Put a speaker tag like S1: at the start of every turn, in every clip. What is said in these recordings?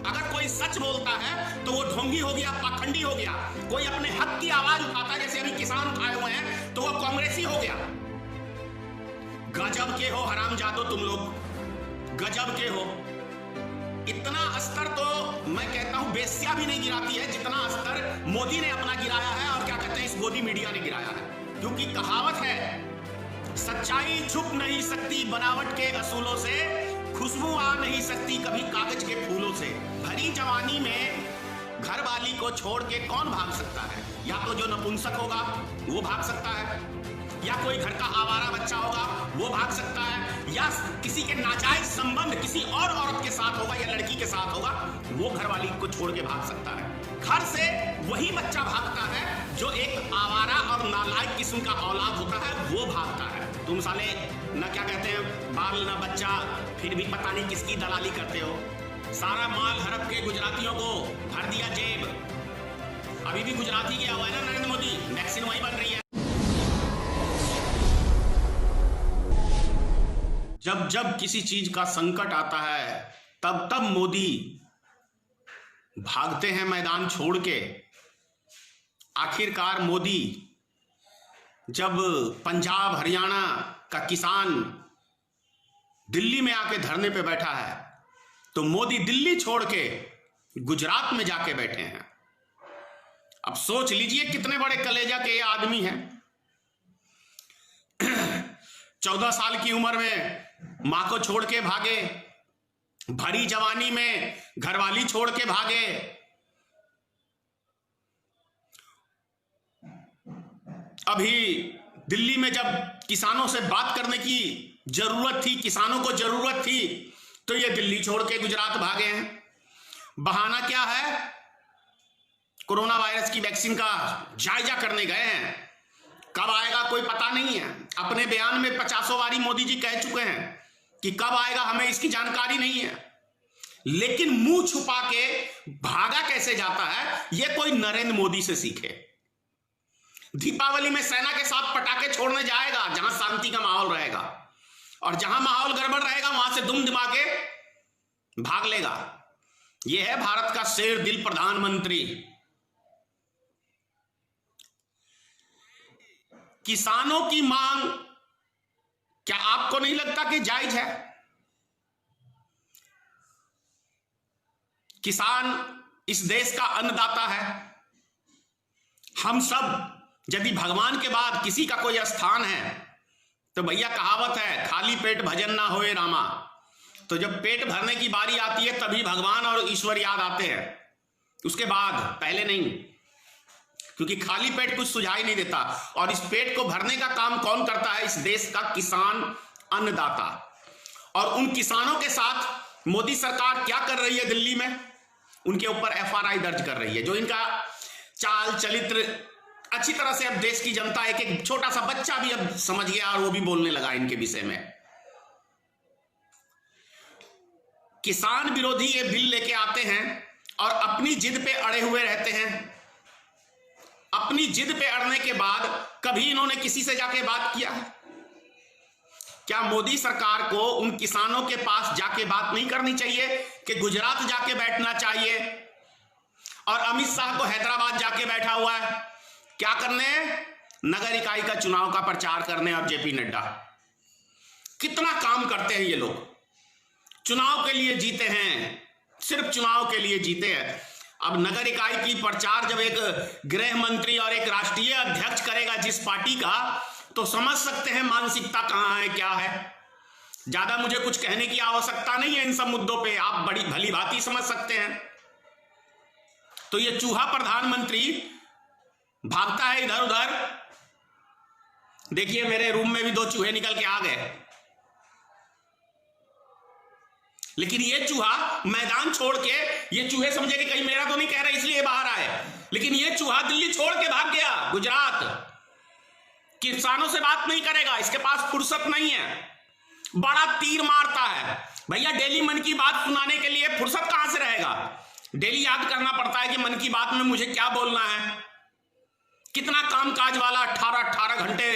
S1: अगर कोई सच बोलता है तो वो ढोंगी हो गया, पाखंडी हो गया। कोई अपने हक की आवाज उठाता है, जैसे अभी किसान उठाए हुए हैं, तो वो कांग्रेसी हो गया। गजब के हो हरामजादो तुम लोग, गजब के हो। इतना स्तर तो मैं कहता हूं बेस्या भी नहीं गिराती है जितना स्तर मोदी ने अपना गिराया है, और क्या कहते हैं इस मोदी मीडिया ने गिराया है। क्योंकि कहावत है, सच्चाई छुप नहीं सकती बनावट के असूलों से, खुशबू आ नहीं सकती कभी कागज के फूलों से। भरी जवानी में घर वाली को छोड़ के कौन भाग सकता है? या तो जो नपुंसक होगा वो भाग सकता है, या कोई घर का आवारा बच्चा होगा वो भाग सकता है, या किसी के नाजायज संबंध किसी और औरत के साथ होगा या लड़की के साथ होगा, वो घर वाली को छोड़ के भाग सकता है। घर से वही बच्चा भागता है जो एक आवारा और नालायक किस्म का औलाद होता है, वो भागता है। तुम साले न क्या कहते हैं बाल न बच्चा, फिर भी पता नहीं किसकी दलाली करते हो। सारा माल हड़प के गुजरातियों को भर दिया जेब। अभी भी गुजराती गया हुआ है ना नरेंद्र मोदी, वैक्सीन वही बन रही है। जब जब किसी चीज का संकट आता है तब तब मोदी भागते हैं मैदान छोड़ के। आखिरकार मोदी जब पंजाब हरियाणा का किसान दिल्ली में आके धरने पे बैठा है, तो मोदी दिल्ली छोड़ के गुजरात में जाके बैठे हैं। अब सोच लीजिए कितने बड़े कलेजा के ये आदमी हैं। 14 साल की उम्र में मां को छोड़ के भागे, भरी जवानी में घरवाली छोड़ के भागे। अभी दिल्ली में जब किसानों से बात करने की जरूरत थी, किसानों को जरूरत थी, तो ये दिल्ली छोड़ के गुजरात भागे हैं। बहाना क्या है? कोरोना वायरस की वैक्सीन का जायजा करने गए हैं। कब आएगा कोई पता नहीं है। अपने बयान में 50 बारी मोदी जी कह चुके हैं कि कब आएगा हमें इसकी जानकारी नहीं है। लेकिन मुंह छुपा के भागा कैसे जाता है, यह कोई नरेंद्र मोदी से सीखे। दीपावली में सेना के साथ पटाखे छोड़ने जाएगा जहां शांति का माहौल रहेगा, और जहां माहौल गड़बड़ रहेगा वहां से दुम दबा के भाग लेगा। यह है भारत का शेर दिल प्रधानमंत्री। किसानों की मांग क्या आपको नहीं लगता कि जायज है? किसान इस देश का अन्नदाता है। हम सब यदि भगवान के बाद किसी का कोई स्थान है, तो भैया कहावत है, खाली पेट भजन ना होए रामा। तो जब पेट भरने की बारी आती है तभी भगवान और ईश्वर याद आते हैं, उसके बाद पहले नहीं। क्योंकि खाली पेट कुछ सुझाई नहीं देता। और इस पेट को भरने का काम कौन करता है? इस देश का किसान, अन्नदाता। और उन किसानों के साथ मोदी सरकार क्या कर रही है? दिल्ली में उनके ऊपर FRI दर्ज कर रही है। जो इनका चाल चरित्र अच्छी तरह से अब देश की जनता, एक एक छोटा सा बच्चा भी अब समझ गया, और वो भी बोलने लगा इनके विषय में। किसान विरोधी ये बिल लेके आते हैं और अपनी जिद पे अड़े हुए रहते हैं। अपनी जिद पे अड़ने के बाद कभी इन्होंने किसी से जाके बात किया? क्या मोदी सरकार को उन किसानों के पास जाके बात नहीं करनी चाहिए कि गुजरात जाके बैठना चाहिए? और अमित शाह को हैदराबाद जाके बैठा हुआ है क्या करने? नगर इकाई का चुनाव का प्रचार करने। और जेपी नड्डा कितना काम करते हैं ये लोग, चुनाव के लिए जीते हैं, सिर्फ चुनाव के लिए जीते हैं। अब नगर इकाई की प्रचार जब एक गृह मंत्री और एक राष्ट्रीय अध्यक्ष करेगा जिस पार्टी का, तो समझ सकते हैं मानसिकता कहां है, क्या है। ज्यादा मुझे कुछ कहने की आवश्यकता नहीं है इन सब मुद्दों पे, आप बड़ी भली भांति समझ सकते हैं। तो ये चूहा प्रधानमंत्री भागता है इधर उधर। देखिए मेरे रूम में भी 2 चूहे निकल के आ गए, लेकिन ये चूहा मैदान छोड़ के, ये चूहे समझे कि कहीं मेरा तो नहीं कह रहा इसलिए बाहर आए, लेकिन ये चूहा दिल्ली छोड़ के भाग गया गुजरात। किसानों से बात नहीं करेगा, इसके पास फुर्सत नहीं है, बड़ा तीर मारता है। भैया डेली मन की बात सुनाने के लिए फुर्सत कहां से रहेगा? डेली याद करना पड़ता है कि मन की बात में मुझे क्या बोलना है। कितना कामकाज वाला 18 घंटे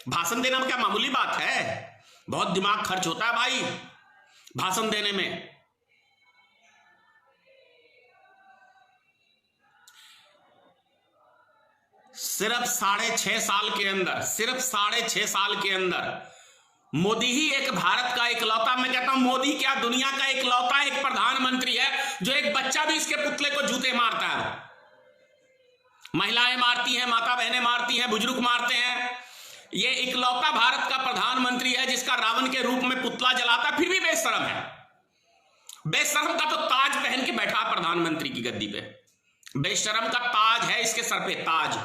S1: भाषण देना क्या मामूली बात है? बहुत दिमाग खर्च होता है भाई भाषण देने में। सिर्फ 6.5 साल के अंदर, सिर्फ 6.5 साल के अंदर मोदी ही एक भारत का इकलौता, मैं कहता हूं मोदी क्या दुनिया का इकलौता एक प्रधानमंत्री है जो एक बच्चा भी इसके पुतले को जूते मारता है। महिलाएं मारती हैं, माता बहनें मारती हैं, बुजुर्ग मारते हैं। ये इकलौता भारत का प्रधानमंत्री है जिसका रावण के रूप में पुतला जलाता, फिर भी बेशरम है। बेशरम का तो ताज पहन के बैठा प्रधानमंत्री की गद्दी पे, बेशरम का ताज है इसके सर पे, ताज।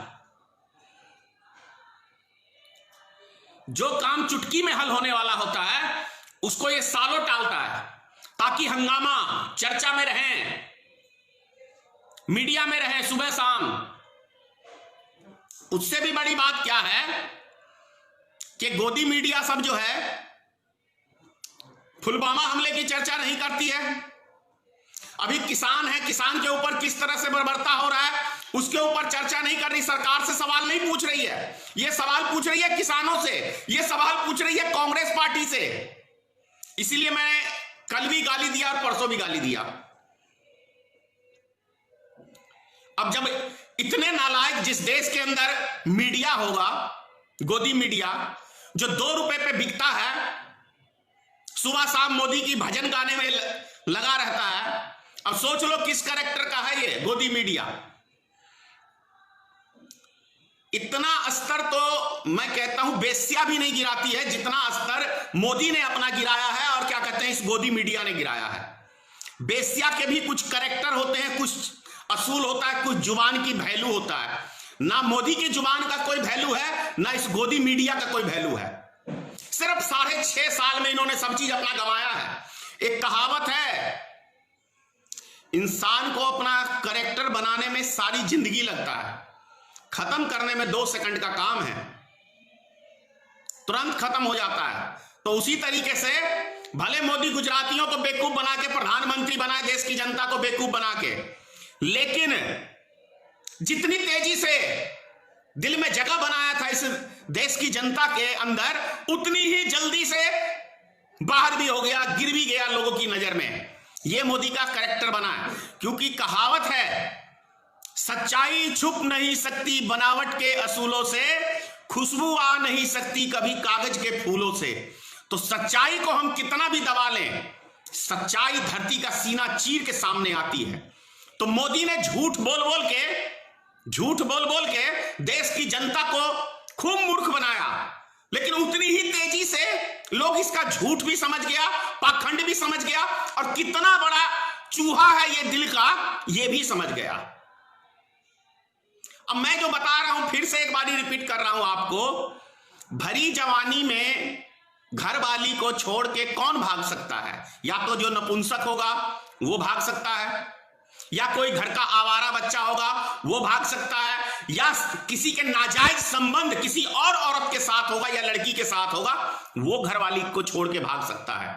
S1: जो काम चुटकी में हल होने वाला होता है उसको ये सालों टालता है ताकि हंगामा चर्चा में रहें, मीडिया में रहें सुबह शाम। उससे भी बड़ी बात क्या है कि गोदी मीडिया सब जो है पुलवामा हमले की चर्चा नहीं करती है। अभी किसान है, किसान के ऊपर किस तरह से बर्बरता हो रहा है उसके ऊपर चर्चा नहीं कर रही, सरकार से सवाल नहीं पूछ रही है। ये सवाल पूछ रही है किसानों से, ये सवाल पूछ रही है कांग्रेस पार्टी से। इसीलिए मैंने कल भी गाली दिया और परसों भी गाली दिया। अब जब इतने नालायक जिस देश के अंदर मीडिया होगा, गोदी मीडिया जो 2 रुपए पे बिकता है, सुबह शाम मोदी की भजन गाने में लगा रहता है। अब सोच लो किस कैरेक्टर का है ये गोदी मीडिया। इतना स्तर तो मैं कहता हूं बेस्या भी नहीं गिराती है जितना स्तर मोदी ने अपना गिराया है और क्या कहते हैं इस गोदी मीडिया ने गिराया है। बेस्या के भी कुछ कैरेक्टर होते हैं, कुछ असूल होता है, कुछ जुबान की वैल्यू होता है। ना मोदी की जुबान का कोई वैल्यू है, ना इस गोदी मीडिया का कोई वैल्यू है। सिर्फ 6.5 साल में इन्होंने सब चीज अपना गंवाया है। एक कहावत है, इंसान को अपना कैरेक्टर बनाने में सारी जिंदगी लगता है, खत्म करने में 2 सेकंड का काम है, तुरंत खत्म हो जाता है। तो उसी तरीके से भले मोदी गुजरातियों को बेवकूफ बना के प्रधानमंत्री बनाए, देश की जनता को बेवकूफ बना के, लेकिन जितनी तेजी से दिल में जगह बनाया था इस देश की जनता के अंदर, उतनी ही जल्दी से बाहर भी हो गया, गिर भी गया लोगों की नजर में। यह मोदी का कैरेक्टर बना है। क्योंकि कहावत है, सच्चाई छुप नहीं सकती बनावट के असूलों से, खुशबू आ नहीं सकती कभी कागज के फूलों से। तो सच्चाई को हम कितना भी दबा लें, सच्चाई धरती का सीना चीर के सामने आती है। तो मोदी ने झूठ बोल बोल के देश की जनता को खूब मूर्ख बनाया, लेकिन उतनी ही तेजी से लोग इसका झूठ भी समझ गया, पाखंड भी समझ गया, और कितना बड़ा चूहा है ये दिल का, ये भी समझ गया। अब मैं जो बता रहा हूं फिर से एक बारी रिपीट कर रहा हूं आपको, भरी जवानी में घर वाली को छोड़ के कौन भाग सकता है? या तो जो नपुंसक होगा वो भाग सकता है, या कोई घर का आवारा बच्चा होगा वो भाग सकता है, या किसी के नाजायज संबंध किसी और औरत के साथ होगा या लड़की के साथ होगा, वो घरवाली को छोड़ के भाग सकता है।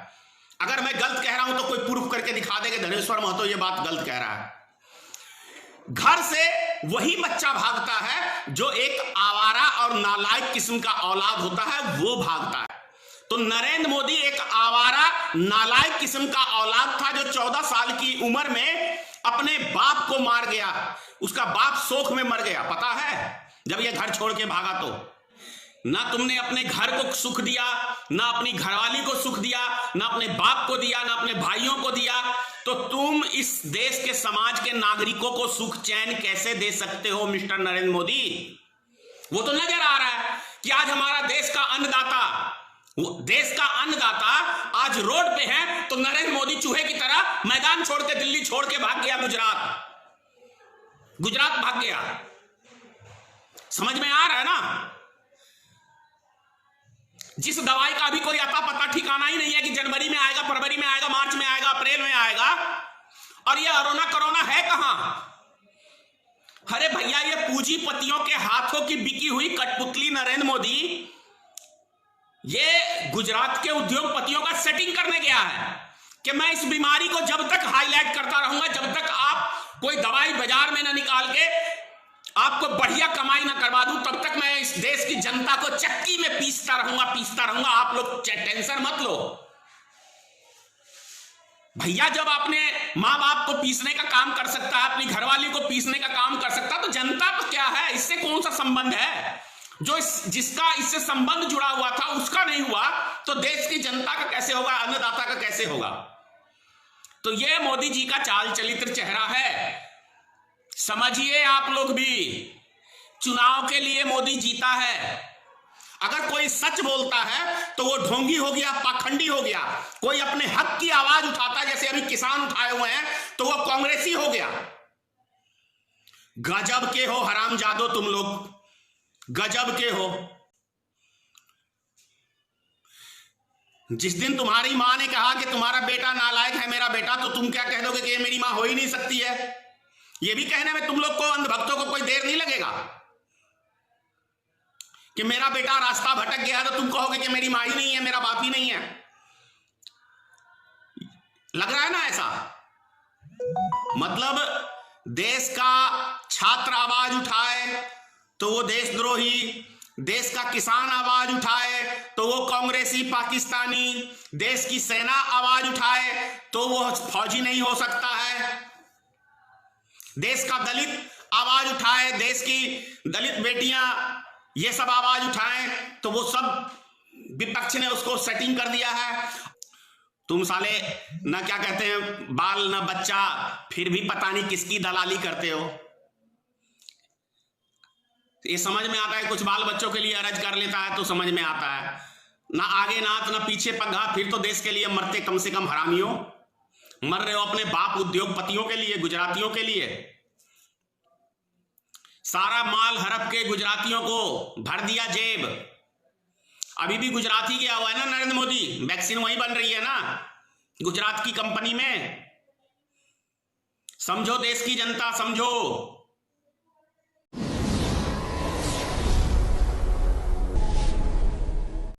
S1: अगर मैं गलत कह रहा हूं तो कोई प्रूफ करके दिखा दे कि धनेश्वर महतो ये बात गलत कह रहा है। घर से वही बच्चा भागता है जो एक आवारा और नालायक किस्म का औलाद होता है, वो भागता है। तो नरेंद्र मोदी एक आवारा नालायक किस्म का औलाद था जो 14 साल की उम्र में अपने बाप को मार गया, उसका बाप शोक में मर गया। पता है जब ये घर छोड़ के भागा तो ना तुमने अपने घर को सुख दिया, ना अपनी घरवाली को सुख दिया, ना अपने बाप को दिया, ना अपने भाइयों को दिया, तो तुम इस देश के समाज के नागरिकों को सुख चैन कैसे दे सकते हो मिस्टर नरेंद्र मोदी? वो तो नजर आ रहा है कि आज हमारा देश का अन्नदाता आज रोड पे है, तो नरेंद्र मोदी चूहे की तरह मैदान छोड़ के दिल्ली छोड़ के भाग गया, गुजरात भाग गया। समझ में आ रहा है ना? जिस दवाई का अभी कोई अता पता ठिकाना ही नहीं है कि जनवरी में आएगा, फरवरी में आएगा, मार्च में आएगा, अप्रैल में आएगा, और ये कोरोना है कहां? अरे भैया, ये पूंजीपतियों के हाथों की बिकी हुई कठपुतली नरेंद्र मोदी ये गुजरात के उद्योगपतियों का सेटिंग करने गया है कि मैं इस बीमारी को जब तक हाईलाइट करता रहूंगा, जब तक आप कोई दवाई बाजार में ना निकाल के आपको बढ़िया कमाई ना करवा दूं, तब तक मैं इस देश की जनता को चक्की में पीसता रहूंगा। आप लोग टेंशन मत लो भैया। जब आपने मां बाप को पीसने का काम कर सकता है, अपनी घरवाली को पीसने का काम कर सकता है, तो जनता तो क्या है, इससे कौन सा संबंध है? जो जिसका इससे संबंध जुड़ा हुआ था उसका नहीं हुआ, तो देश की जनता का कैसे होगा, अन्नदाता का कैसे होगा? तो यह मोदी जी का चाल चरित्र चेहरा है। समझिए आप लोग भी, चुनाव के लिए मोदी जीता है। अगर कोई सच बोलता है तो वो ढोंगी हो गया, पाखंडी हो गया। कोई अपने हक की आवाज उठाता है, जैसे अभी किसान उठाए हुए हैं, तो वो कांग्रेसी हो गया। गजब के हो हरामजादो तुम लोग, गजब के हो। जिस दिन तुम्हारी मां ने कहा कि तुम्हारा बेटा नालायक है मेरा बेटा, तो तुम क्या कह दोगे कि ये मेरी मां हो ही नहीं सकती है? ये भी कहने में तुम लोग को, अंधभक्तों को, कोई देर नहीं लगेगा कि मेरा बेटा रास्ता भटक गया, तो तुम कहोगे कि मेरी मां ही नहीं है, मेरा बाप ही नहीं है। लग रहा है ना ऐसा? मतलब देश का छात्र आवाज उठाए तो वो देशद्रोही, देश का किसान आवाज उठाए तो वो कांग्रेसी पाकिस्तानी, देश की सेना आवाज उठाए तो वो फौजी नहीं हो सकता है, देश का दलित आवाज उठाए, देश की दलित बेटियां ये सब आवाज उठाएं तो वो सब विपक्ष ने उसको सेटिंग कर दिया है। तुम साले ना क्या कहते हैं बाल ना बच्चा, फिर भी पता नहीं किसकी दलाली करते हो। ये समझ में आता है, कुछ बाल बच्चों के लिए अरज कर लेता है तो समझ में आता है, ना आगे नाथ ना पीछे पग्गा। फिर तो देश के लिए मरते कम से कम हरामियों, मर रहे हो अपने बाप उद्योगपतियों के लिए, गुजरातियों के लिए। सारा माल हड़प के गुजरातियों को भर दिया जेब। अभी भी गुजराती गया हुआ है ना नरेंद्र मोदी, वैक्सीन वहीं बन रही है ना गुजरात की कंपनी में। समझो देश की जनता, समझो।